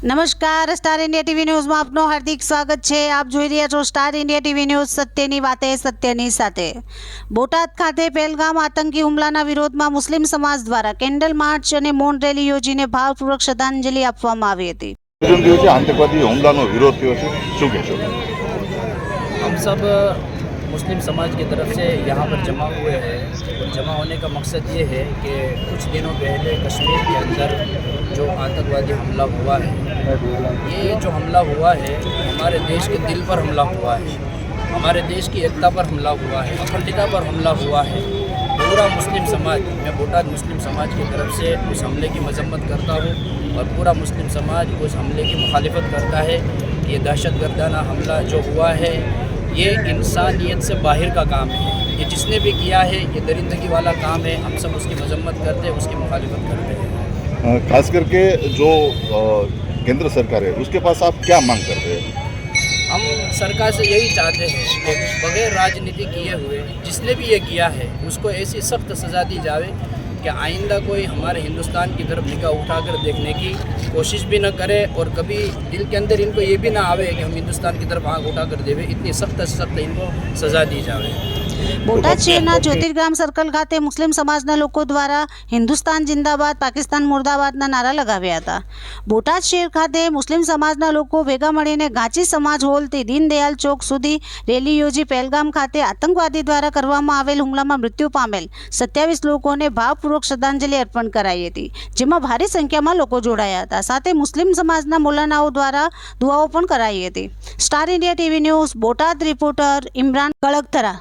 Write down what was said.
નમસ્કાર, star India TV ન્યૂઝમાં આપનું હાર્દિક સ્વાગત છે। આપ જોઈ રહ્યા છો સ્ટાર ઇન્ડિયા ટીવી ન્યૂઝ, સત્યની વાતે સત્યની સાથે। બોટાદ ખાતે પહેલગામ આતંકી હુમલાના વિરોધમાં મુસ્લિમ સમાજ દ્વારા કેન્ડલ માર્ચ અને મૌન રેલી યોજીને ભાવપૂર્વક શ્રદ્ધાંજલિ આપવામાં આવી હતી। आतंकवादी हमलाનો વિરોધ થયો છે, શું કહેશો? हम सब मुस्लिम समाज की तरफ से यहाँ पर जमा हुए हैं और जमा होने का मकसद ये है कि कुछ दिनों पहले कश्मीर के अंदर जो आतंकवादी हमला हुआ है, ये जो हमला हुआ है हमारे देश के दिल पर हमला हुआ है, हमारे देश की एकता पर हमला हुआ है, अखंडता पर हमला हुआ है। पूरा मुस्लिम समाज, मैं बोटाद मुस्लिम समाज की तरफ से उस हमले की मजम्मत करता हूँ और पूरा मुस्लिम समाज उस हमले की मुखालिफत करता है। ये दहशतगर्दाना हमला जो हुआ है ये इंसानियत से बाहर का काम है, ये जिसने भी किया है ये दरिंदगी वाला काम है। हम सब उसकी मजम्मत करते हैं, उसकी मुखालिफत करते हैं। खास करके जो केंद्र सरकार है उसके पास आप क्या मांग करते हैं? हम सरकार से यही चाहते हैं कि बगैर राजनीति किए हुए जिसने भी ये किया है उसको ऐसी सख्त सज़ा दी जाए कि आइंदा कोई हमारे हिंदुस्तान की तरफ निगाह उठाकर देखने की कोशिश भी न करे और कभी दिल के अंदर इनको ये भी ना आवे कि हम हिंदुस्तान की तरफ आँख उठाकर देवे। इतनी सख्त से सख्त इनको सज़ा दी जाए। બોટાદ શહેરના જ્યોતિર્ગ્રામ સર્કલ ખાતે મુસ્લિમ સમાજના લોકો દ્વારા હિન્દુસ્તાન જિંદાબાદ, પાકિસ્તાન મુર્દાબાદના નારા લગાવ્યા હતા। બોટાદ શહેર ખાતે મુસ્લિમ સમાજના લોકો ભેગા મળીને ગાંચી સમાજ હોલથી દીનદયાલ ચોક સુધી રેલી યોજી પહેલગામ ખાતે આતંકવાદી દ્વારા કરવામાં આવેલ હુમલામાં મૃત્યુ પામેલ 27 લોકોને ભાવપૂર્વક શ્રદ્ધાંજલિ અર્પણ કરાઈ હતી, જેમાં ભારે સંખ્યામાં લોકો જોડાયા હતા। સાથે મુસ્લિમ સમાજના મૌલાનાઓ દ્વારા દુઆઓ પણ કરાઈ હતી। Star India TV news Botad reporter Imran Kalgathara.